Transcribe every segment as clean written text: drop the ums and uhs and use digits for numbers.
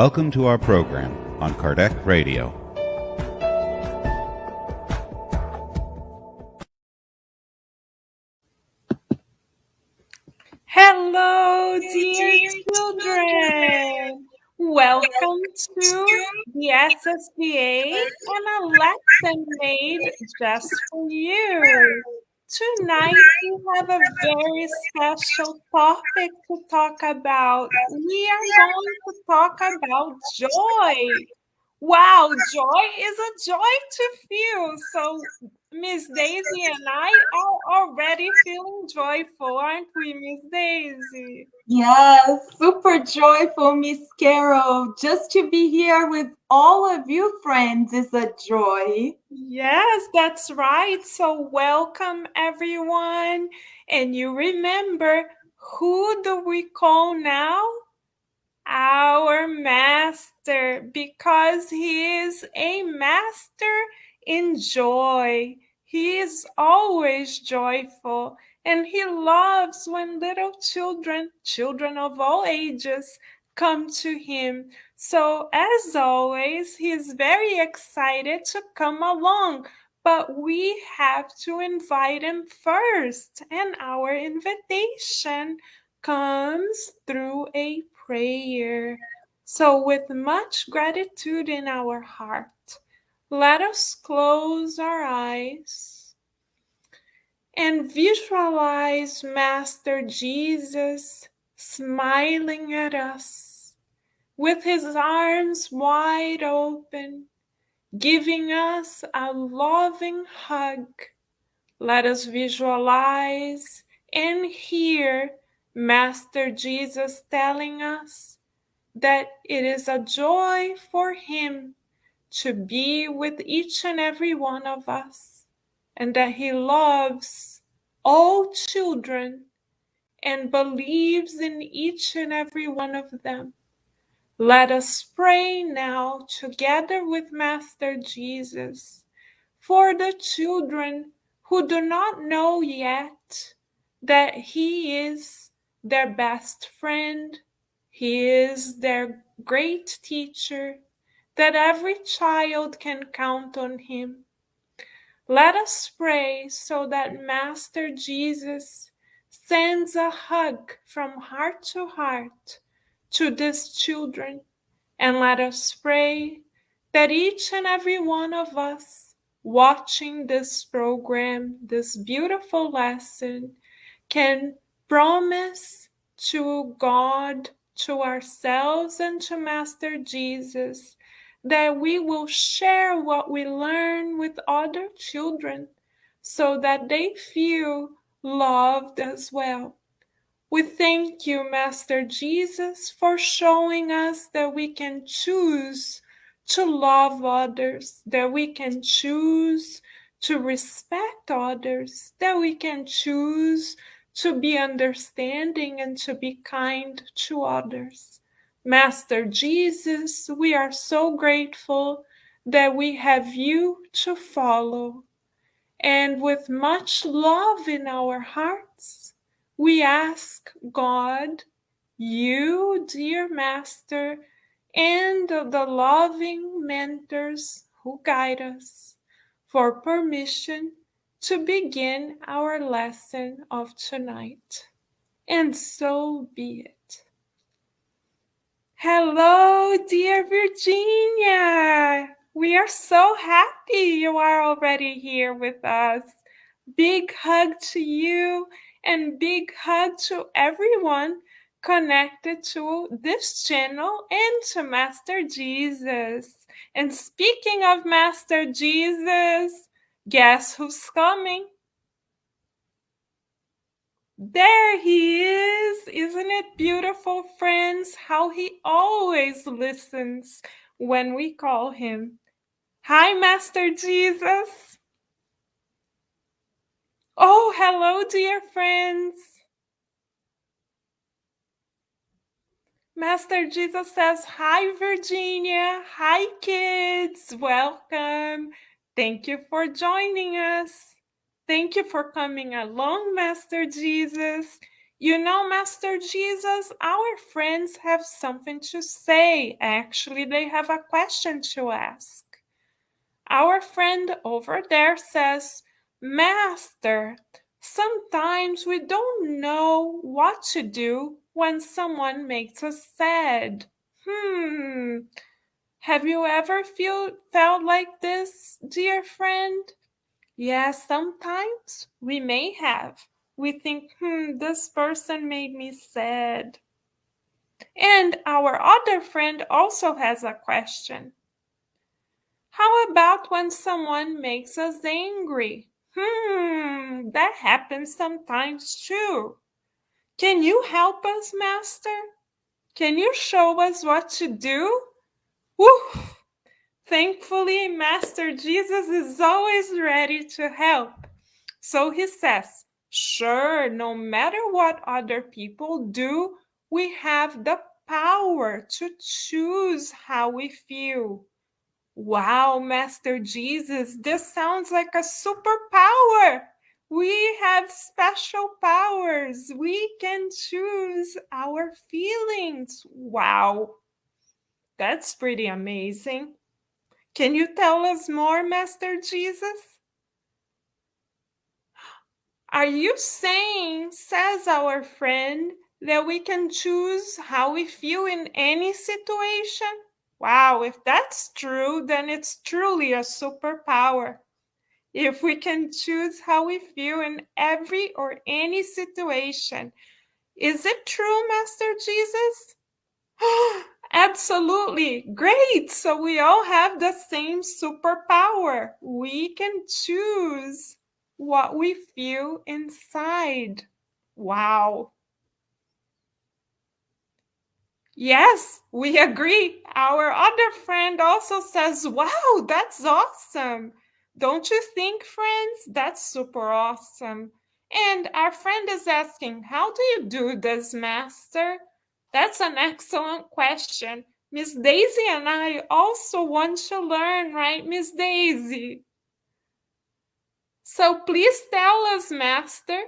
Welcome to our program on Kardec Radio. Hello, dear children. Welcome to the SSVA and a lesson made just for you. Tonight, we have a very special topic to talk about. We are going to talk about joy. Wow, joy is a joy to feel. So, Miss Daisy and I are already feeling joyful, aren't we, Miss Daisy? Yes, super joyful, Miss Carol. Just to be here with all of you friends is a joy. Yes, that's right. So, welcome everyone. And you remember, who do we call now? Our master, because he is a master in joy. He is always joyful, and he loves when little children of all ages, come to him. So, as always, he is very excited to come along, but we have to invite him first, and our invitation comes through a prayer. So, with much gratitude in our heart, let us close our eyes and visualize Master Jesus smiling at us with his arms wide open, giving us a loving hug. Let us visualize and hear Master Jesus telling us that it is a joy for him to be with each and every one of us, and that he loves all children and believes in each and every one of them. Let us pray now together with Master Jesus for the children who do not know yet that he is their best friend, he is their great teacher, that every child can count on him. Let us pray so that Master Jesus sends a hug from heart to heart to these children. And let us pray that each and every one of us watching this program, this beautiful lesson, can promise to God, to ourselves, and to Master Jesus that we will share what we learn with other children so that they feel loved as well. We thank you, Master Jesus, for showing us that we can choose to love others, that we can choose to respect others, that we can choose to be understanding and to be kind to others. Master Jesus, we are so grateful that we have you to follow. And with much love in our hearts, we ask God, you, dear Master, and the loving mentors who guide us, for permission to begin our lesson of tonight. And so be it. Hello, dear Virginia. We are so happy you are already here with us. Big hug to you and big hug to everyone connected to this channel and to Master Jesus. And speaking of Master Jesus, guess who's coming? There he is! Isn't it beautiful, friends, how he always listens when we call him? Hi, Master Jesus! Oh, hello, dear friends! Master Jesus says, hi, Virginia! Hi, kids! Welcome! Thank you for joining us! Thank you for coming along, Master Jesus! You know, Master Jesus, our friends have something to say. Actually, they have a question to ask. Our friend over there says, Master, sometimes we don't know what to do when someone makes us sad. Have you ever felt like this, dear friend? Yes, sometimes we may have. We think, this person made me sad. And our other friend also has a question. How about when someone makes us angry? That happens sometimes too. Can you help us, Master? Can you show us what to do? Woo! Thankfully, Master Jesus is always ready to help. So he says, sure, no matter what other people do, we have the power to choose how we feel. Wow, Master Jesus, this sounds like a superpower. We have special powers. We can choose our feelings. Wow, that's pretty amazing. Can you tell us more, Master Jesus? Are you saying, says our friend, that we can choose how we feel in any situation? Wow, if that's true, then it's truly a superpower. If we can choose how we feel in every or any situation. Is it true, Master Jesus? Absolutely. Great. So we all have the same superpower. We can choose what we feel inside. Wow. Yes, we agree. Our other friend also says, wow, that's awesome. Don't you think, friends? That's super awesome. And our friend is asking, how do you do this, Master? That's an excellent question. Miss Daisy and I also want to learn, right, Miss Daisy? So please tell us, Master.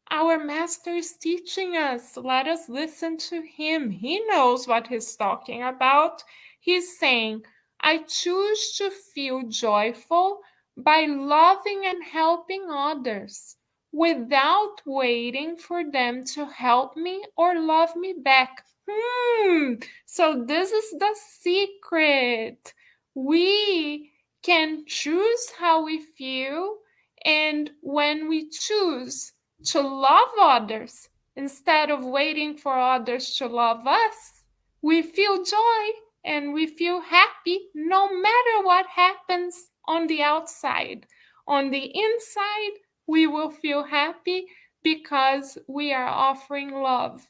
Our master is teaching us. Let us listen to him. He knows what he's talking about. He's saying, I choose to feel joyful by loving and helping others without waiting for them to help me or love me back. So this is the secret. We can choose how we feel, and when we choose to love others instead of waiting for others to love us, we feel joy and we feel happy no matter what happens on the outside. On the inside, we will feel happy because we are offering love.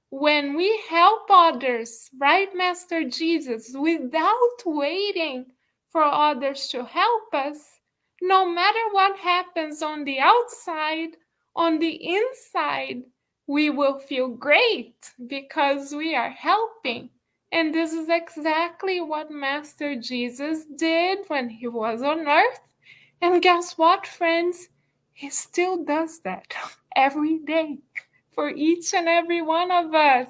When we help others, right, Master Jesus, without waiting for others to help us, no matter what happens on the outside, on the inside, we will feel great because we are helping. And this is exactly what Master Jesus did when he was on earth. And guess what, friends? He still does that every day for each and every one of us.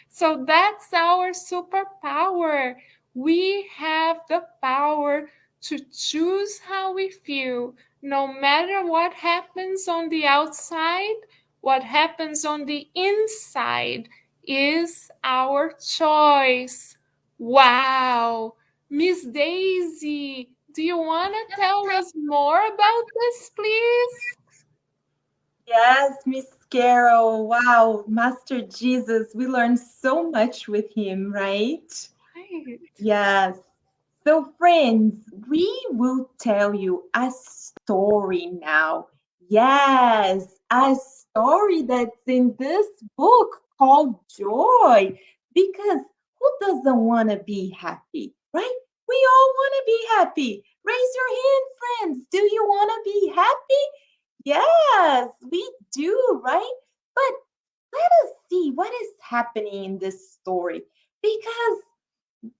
So that's our superpower. We have the power to choose how we feel, no matter what happens on the outside, what happens on the inside is our choice. Wow. Miss Daisy, do you want to tell us more about this, please? Yes, Miss Carol. Wow, Master Jesus, we learned so much with him, right? Right. Yes. So, friends, we will tell you a story now. Yes, a story that's in this book called Joy. Because who doesn't want to be happy, right? We all want to be happy. Raise your hand, friends. Do you want to be happy? Yes, we do, right? But let us see what is happening in this story because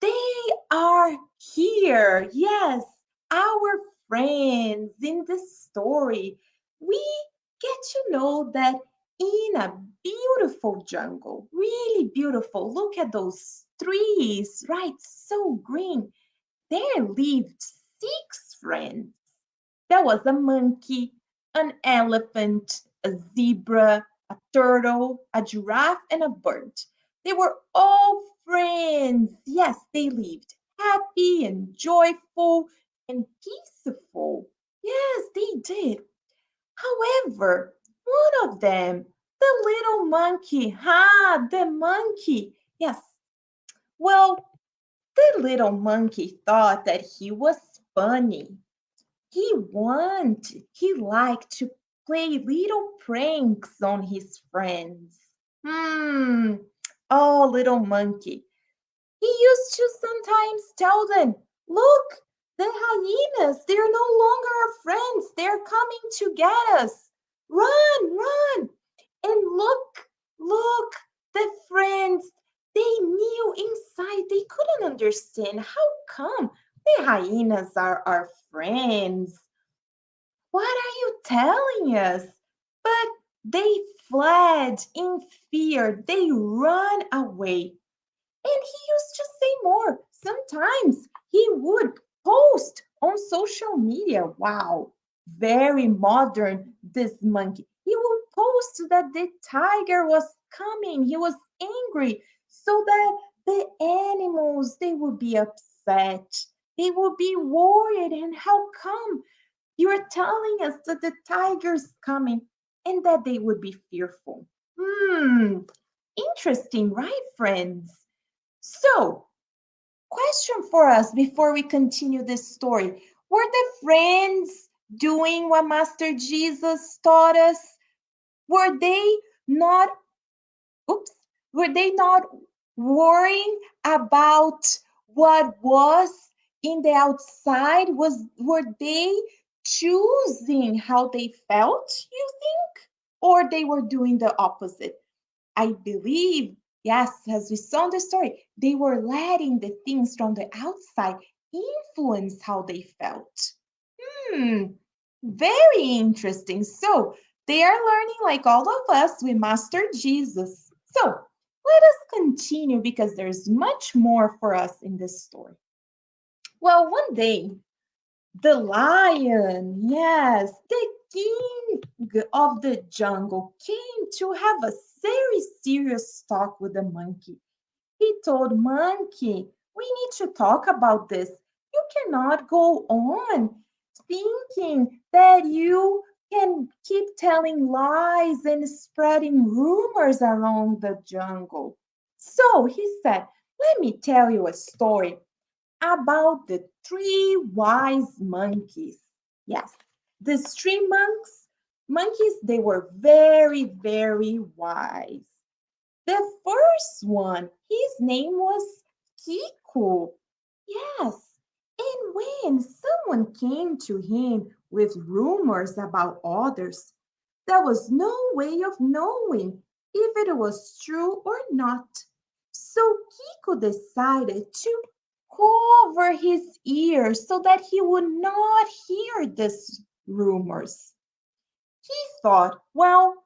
they are here. Yes, our friends in this story. We get to know that in a beautiful jungle, really beautiful. Look at those trees, right? So green. There lived 6 friends. There was a monkey, an elephant, a zebra, a turtle, a giraffe, and a bird. They were all friends. Yes, they lived happy and joyful and peaceful. Yes, they did. However, one of them, the little monkey, the monkey. Yes, well, the little monkey thought that he was funny. He liked to play little pranks on his friends. Hmm. Oh, little monkey. He used to sometimes tell them, look, the hyenas, they're no longer our friends. They're coming to get us. Run, run. And look, the friends, they knew inside, they couldn't understand how come the hyenas are our friends. What are you telling us? But they fled in fear. They run away. And he used to say more. Sometimes he would post on social media. Wow, very modern, this monkey. He would post that the tiger was coming. He was angry so that the animals, they would be upset. They would be worried. And how come you're telling us that the tiger's coming and that they would be fearful? Interesting, right, friends? So, question for us before we continue this story. Were the friends doing what Master Jesus taught us? Were they not, oops, were they not worrying about what was in the outside? Were they choosing how they felt, you think? Or they were doing the opposite? I believe, yes, as we saw in the story, they were letting the things from the outside influence how they felt. Hmm, very interesting. So they are learning like all of us with Master Jesus. So let us continue because there's much more for us in this story. Well, one day, the lion, yes, the king of the jungle, came to have a very serious talk with the monkey. He told Monkey, we need to talk about this. You cannot go on thinking that you can keep telling lies and spreading rumors around the jungle. So he said, let me tell you a story about the 3 wise monkeys. Yes, these 3 monkeys, they were very, very wise. The first one, his name was Kiku. Yes, and when someone came to him with rumors about others, there was no way of knowing if it was true or not. So Kiko decided to cover his ears so that he would not hear these rumors. He thought, well,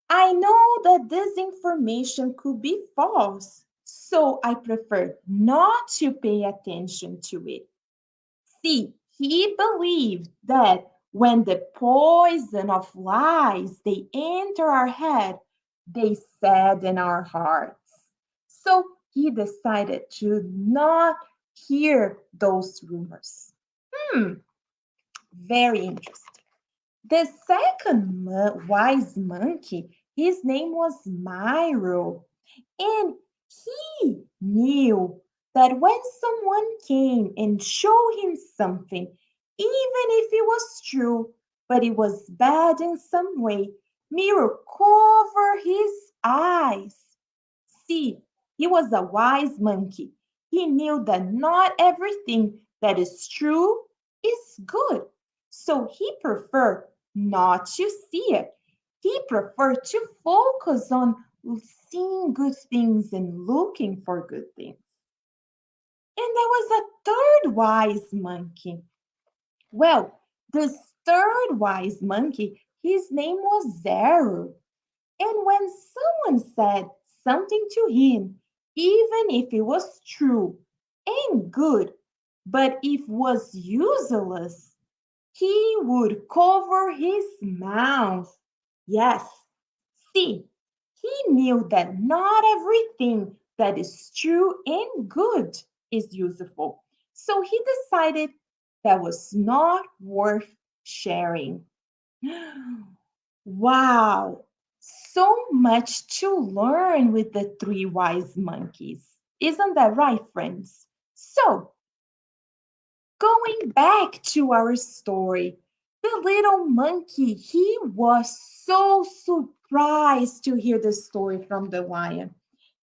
I know that this information could be false, so I prefer not to pay attention to it. See, he believed that when the poison of lies they enter our head, they sadden our hearts. So he decided to not hear those rumors. Hmm, very interesting. The second wise monkey, his name was Myro, and he knew that when someone came and showed him something, even if it was true, but it was bad in some way, Miro covered his eyes. See, he was a wise monkey. He knew that not everything that is true is good. So he preferred not to see it. He preferred to focus on seeing good things and looking for good things. And there was a third wise monkey. Well, this third wise monkey, His name was Zero. And when someone said something to him, even if it was true and good, but if was useless, he would cover his mouth. Yes, see, he knew that not everything that is true and good is useful. So he decided that was not worth sharing. Wow, so much to learn with the three wise monkeys. Isn't that right, friends? So, going back to our story, the little monkey, he was so surprised to hear the story from the lion.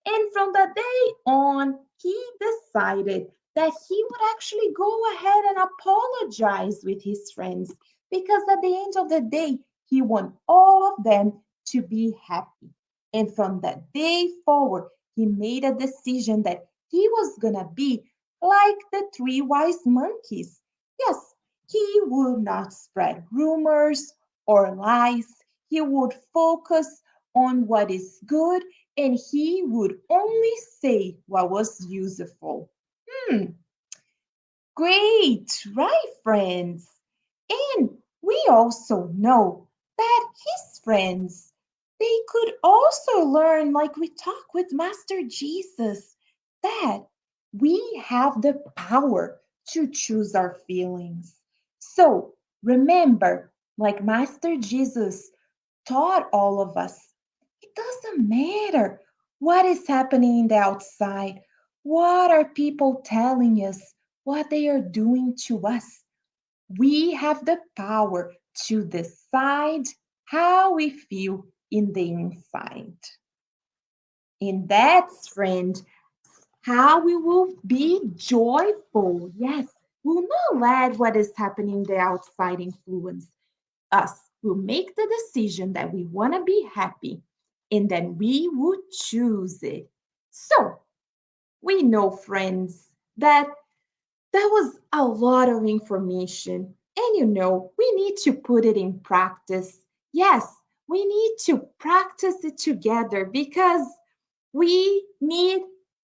And from that day on, he decided that he would actually go ahead and apologize with his friends because at the end of the day, he want all of them to be happy. And from that day forward, he made a decision that he was going to be like the three wise monkeys. Yes, he would not spread rumors or lies. He would focus on what is good and he would only say what was useful. Hmm, great, right, friends? And we also know that his friends, they could also learn, like we talk with Master Jesus, that we have the power to choose our feelings. So remember, like Master Jesus taught all of us, it doesn't matter what is happening in the outside. What are people telling us? What they are doing to us? We have the power to decide how we feel in the inside. And that's, friend, how we will be joyful. Yes, we'll not let what is happening in the outside influence us. We'll make the decision that we want to be happy, and then we will choose it. So, we know, friends, that that was a lot of information. And we need to put it in practice. Yes, we need to practice it together because we need,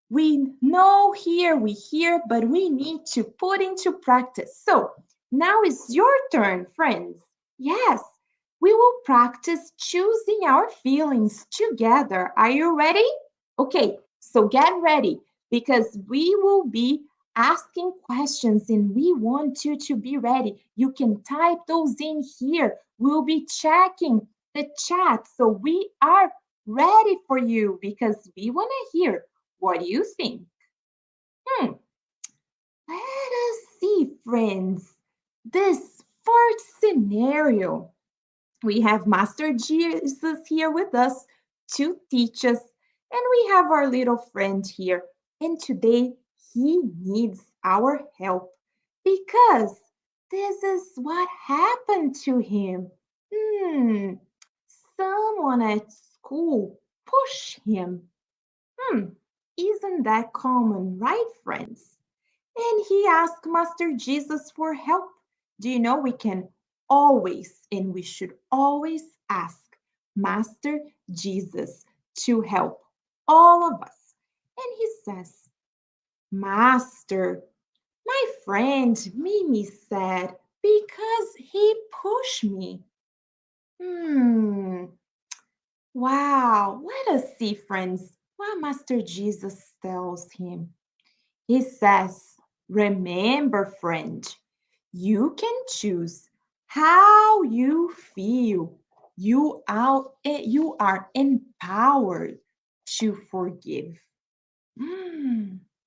we know here, we hear, but we need to put into practice. So now it's your turn, friends. Yes, we will practice choosing our feelings together. Are you ready? Okay, so get ready because we will be asking questions and we want you to be ready. You can type those in here. We'll be checking the chat. So we are ready for you because we want to hear what you think. Let us see, friends. This fourth scenario. We have Master Jesus here with us to teach us, and we have our little friend here. And today he needs our help because this is what happened to him. Someone at school pushed him. Isn't that common, right, friends? And he asked Master Jesus for help. Do you know we can always and we should always ask Master Jesus to help all of us? And he says, Master, my friend Mimi said, because he pushed me. Wow, let us see, friends, what Master Jesus tells him. He says, remember, friend, you can choose how you feel. You are empowered to forgive.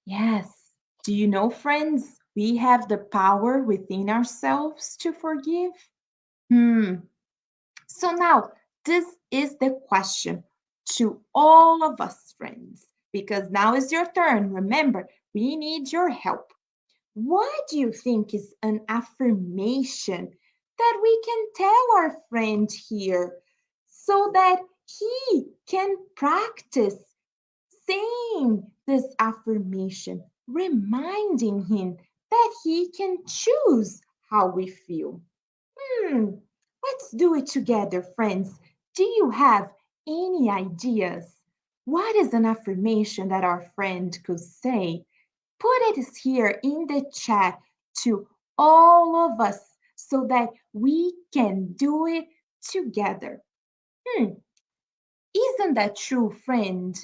Yes. Do you know, friends, we have the power within ourselves to forgive? So now, this is the question to all of us, friends, because now is your turn. Remember, we need your help. What do you think is an affirmation that we can tell our friend here so that he can practice saying this affirmation, reminding him that he can choose how we feel? Let's do it together, friends. Do you have any ideas? What is an affirmation that our friend could say? Put it here in the chat to all of us so that we can do it together. Isn't that true, friend?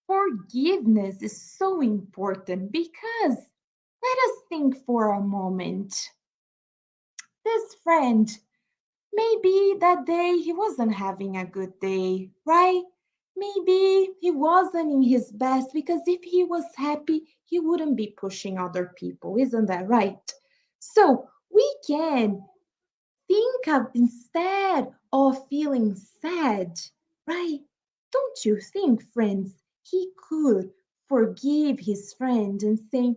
Forgiveness is so important because let us think for a moment. This friend, maybe that day he wasn't having a good day, right? Maybe he wasn't in his best because if he was happy, he wouldn't be pushing other people. Isn't that right? So we can think of instead of feeling sad, right? Don't you think, friends, he could forgive his friend and say,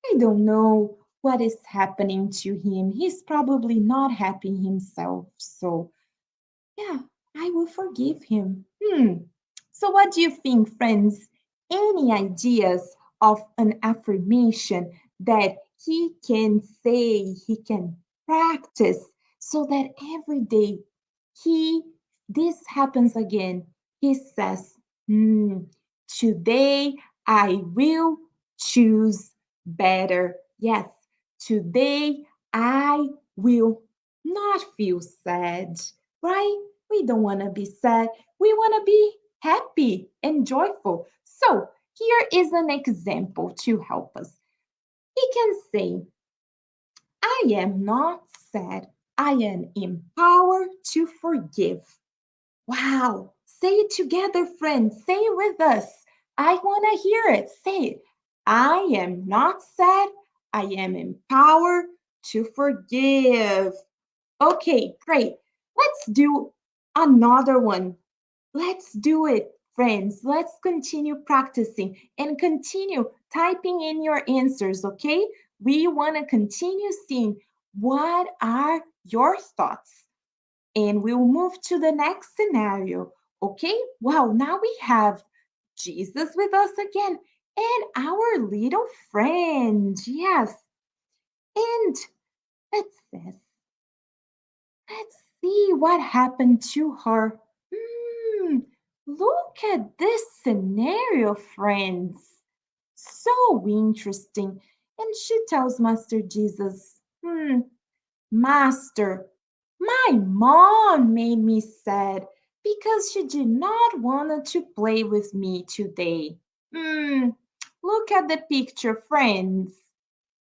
I don't know what is happening to him. He's probably not happy himself. So, yeah, I will forgive him. So, what do you think, friends? Any ideas of an affirmation that he can say, he can practice so that every day he this happens again? He says, today I will choose better. Yes, today I will not feel sad, right? We don't want to be sad. We want to be happy and joyful. So, here is an example to help us. He can say, I am not sad. I am empowered to forgive. Wow. Say it together, friends. Say it with us. I want to hear it. Say it. I am not sad. I am empowered to forgive. Okay, great. Let's do another one. Let's do it, friends. Let's continue practicing and continue typing in your answers, okay? We want to continue seeing what are your thoughts. And we'll move to the next scenario, okay? Wow, now we have Jesus with us again and our little friend. Yes. And let's see. Let's see what happened to her. Look at this scenario, friends. So interesting. And she tells Master Jesus, Master, my mom made me sad because she did not want to play with me today. Look at the picture, friends.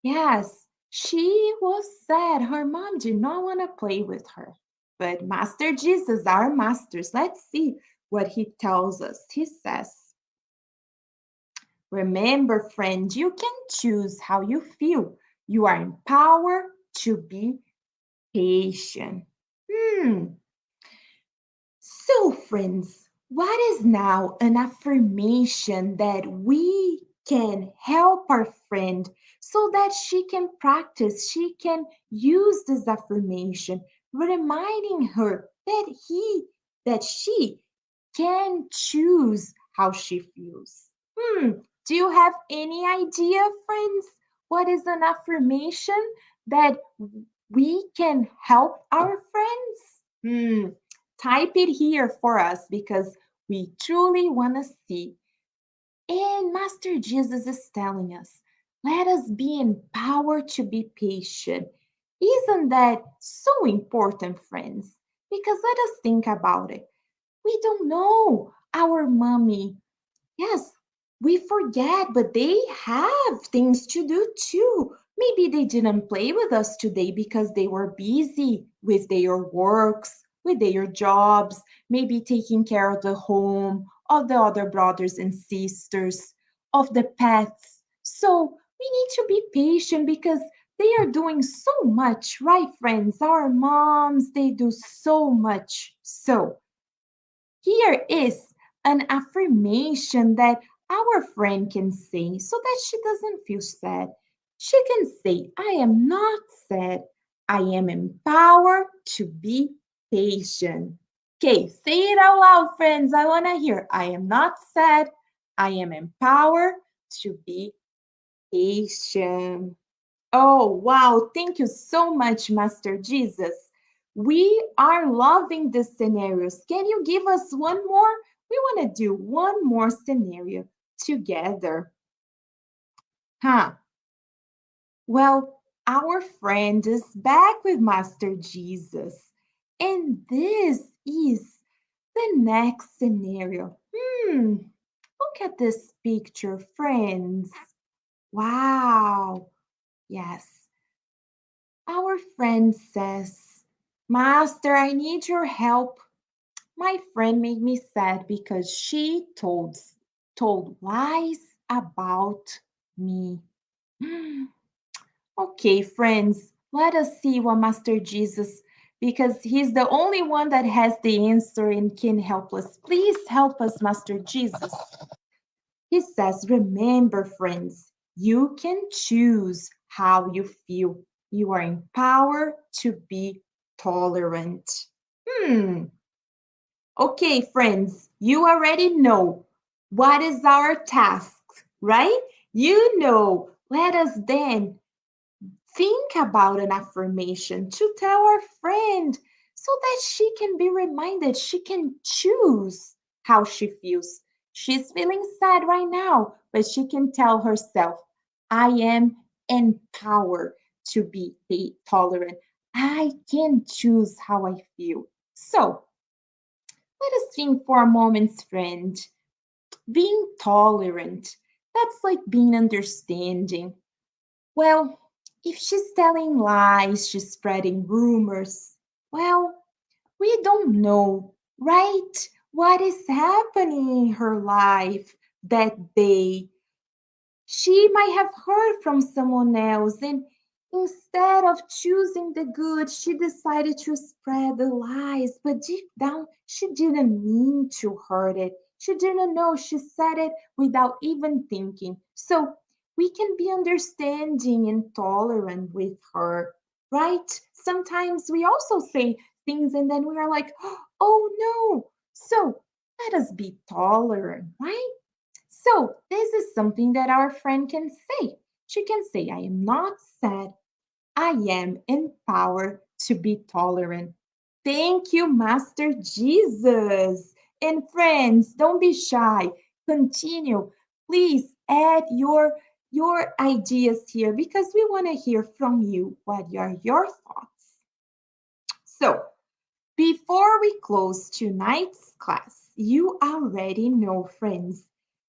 Yes, she was sad. Her mom did not want to play with her. But Master Jesus, our masters, let's see what he tells us. He says, remember, friend, you can choose how you feel. You are empowered to be patient. So, friends, what is now an affirmation that we can help our friend so that she can practice, she can use this affirmation, reminding her that she can choose how she feels. Do you have any idea, friends? What is an affirmation that we can help our friends? Type it here for us because we truly want to see. And Master Jesus is telling us, let us be empowered to be patient. Isn't that so important, friends? Because let us think about it. We don't know our mommy. Yes, we forget, but they have things to do too. Maybe they didn't play with us today because they were busy with their works, with their jobs, maybe taking care of the home, of the other brothers and sisters, of the pets. So we need to be patient because they are doing so much, right, friends? Our moms, they do so much. So here is an affirmation that our friend can say so that she doesn't feel sad. She can say, I am not sad. I am empowered to be patient. Okay, say it out loud, friends. I want to hear. I am not sad. I am empowered to be patient. Oh, wow. Thank you so much, Master Jesus. We are loving the scenarios. Can you give us one more? We want to do one more scenario together. Huh? Well, our friend is back with Master Jesus. And this is the next scenario. Look at this picture, friends. Wow. Yes. Our friend says, Master, I need your help. My friend made me sad because she told lies about me. Okay, friends, let us see what Master Jesus, because he's the only one that has the answer and can help us. Please help us, Master Jesus. He says, remember, friends, you can choose how you feel. You are empowered to be tolerant. Okay, friends, you already know what is our task, right? You know. Let us then think about an affirmation to tell our friend so that she can be reminded, she can choose how she feels. She's feeling sad right now, but she can tell herself, I am empowered to be tolerant. I can choose how I feel. So let us think for a moment, friend. Being tolerant, that's like being understanding. Well, if she's telling lies, she's spreading rumors, well, we don't know, right? What is happening in her life that day? She might have heard from someone else, and instead of choosing the good, she decided to spread the lies. But deep down, she didn't mean to hurt it. She didn't know. She said it without even thinking. So we can be understanding and tolerant with her, right? Sometimes we also say things and then we are like, oh no. So let us be tolerant, right? So, this is something that our friend can say. She can say, I am not sad. I am empowered to be tolerant. Thank you, Master Jesus. And friends, don't be shy. Continue. Please add your ideas here because we want to hear from you. What are your thoughts? So, before we close tonight's class, you already know, friends,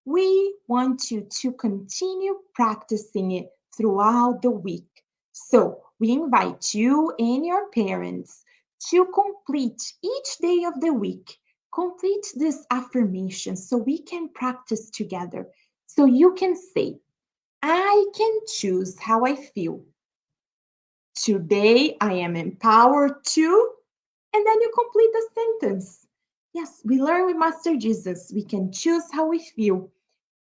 we want you to continue practicing it throughout the week. So we invite you and your parents to complete each day of the week. Complete this affirmation so we can practice together. So you can say, I can choose how I feel. Today I am empowered to, and then you complete the sentence. Yes, we learn with Master Jesus. We can choose how we feel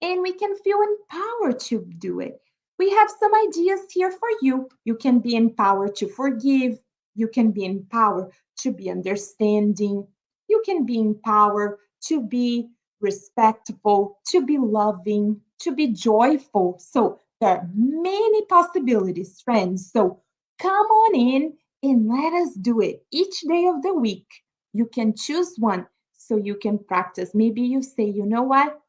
and we can feel empowered to do it. We have some ideas here for you. You can be empowered to forgive. You can be empowered to be understanding. You can be empowered to be respectful, to be loving, to be joyful. So there are many possibilities, friends. So come on in and let us do it each day of the week. You can choose one so you can practice. Maybe you say, you know what?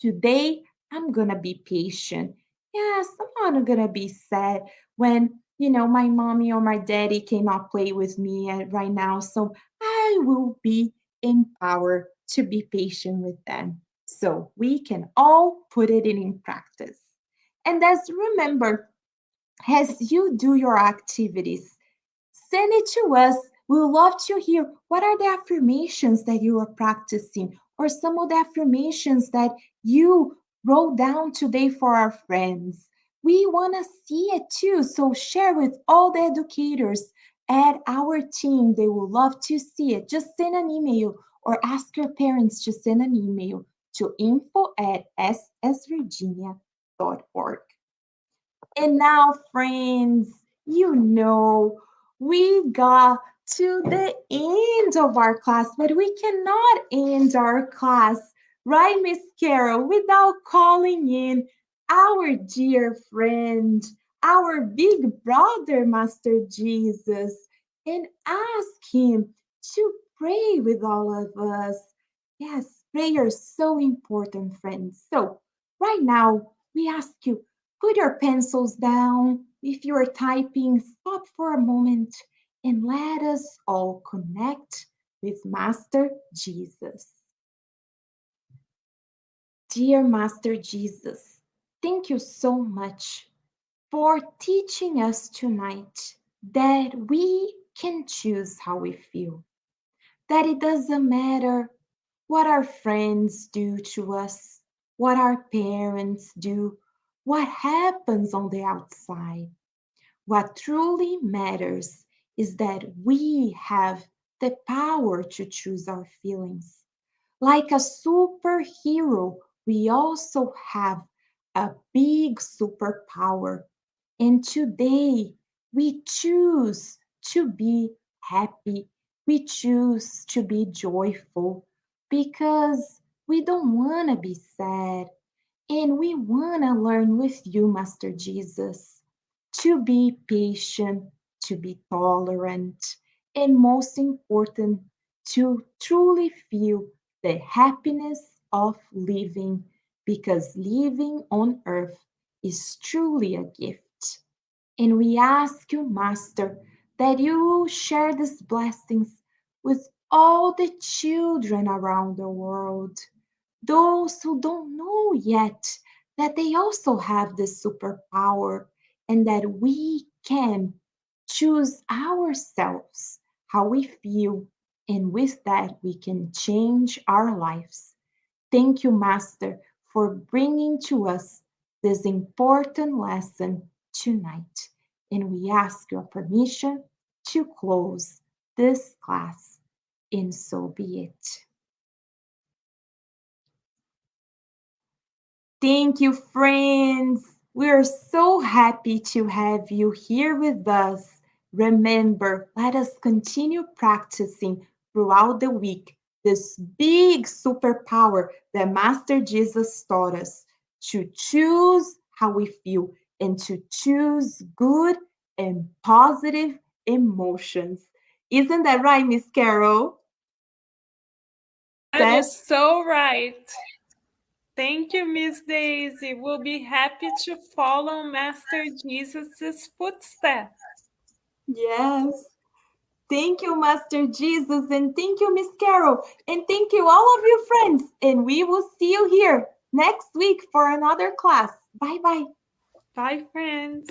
Today I'm going to be patient. Yes, I'm not going to be sad when, my mommy or my daddy cannot play with me right now. So I will be empowered to be patient with them. So we can all put it in practice. And as remember, as you do your activities, send it to us. We would love to hear what are the affirmations that you are practicing or some of the affirmations that you wrote down today for our friends. We want to see it too. So share with all the educators at our team. They will love to see it. Just send an email or ask your parents to send an email to info@ssvirginia.org. And now, friends, we got to the end of our class, but we cannot end our class, right, Miss Carol, without calling in our dear friend, our big brother, Master Jesus. and ask Him to pray with all of us. Yes, prayer is so important, friends. So, right now, we ask you, put your pencils down. If you are typing, stop for a moment and let us all connect with Master Jesus. Dear Master Jesus, thank you so much for teaching us tonight that we can choose how we feel, that it doesn't matter what our friends do to us, what our parents do, what happens on the outside. What truly matters is that we have the power to choose our feelings. Like a superhero, we also have a big superpower. And today we choose to be happy. We choose to be joyful because we don't want to be sad. And we want to learn with you, Master Jesus, to be patient, to be tolerant, and most important, to truly feel the happiness of living, because living on earth is truly a gift. And we ask you, Master, that you share these blessings with all the children around the world, those who don't know yet that they also have this superpower and that we can choose ourselves how we feel, and with that we can change our lives. Thank you, Master, for bringing to us this important lesson tonight. And we ask your permission to close this class, and so be it. Thank you, friends. We're so happy to have you here with us. Remember, let us continue practicing throughout the week this big superpower that Master Jesus taught us to choose how we feel and to choose good and positive emotions. Isn't that right, Miss Carol? That is so right. Thank you, Miss Daisy. We'll be happy to follow Master Jesus' footsteps. Yes. Thank you, Master Jesus, and thank you, Miss Carol, and thank you, all of you friends. And we will see you here next week for another class. Bye bye. Bye, friends.